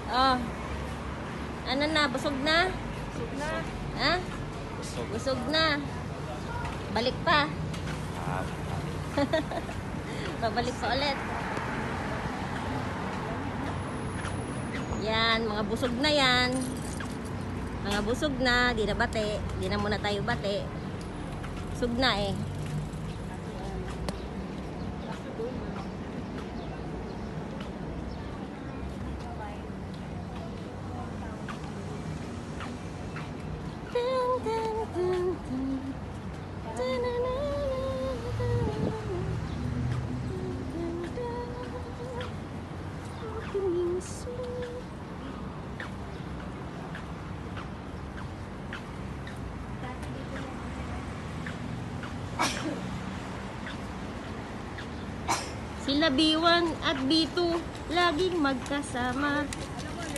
Oh. Ano na? Busog na? Busog na. Ha? Busog na. Balik pa. Babalik pa ulit. Yan, mga busog na yan. Mga busog na, di na bate. Di na muna tayo bate. Busog na eh. Sila B1 at B2 laging magkasama.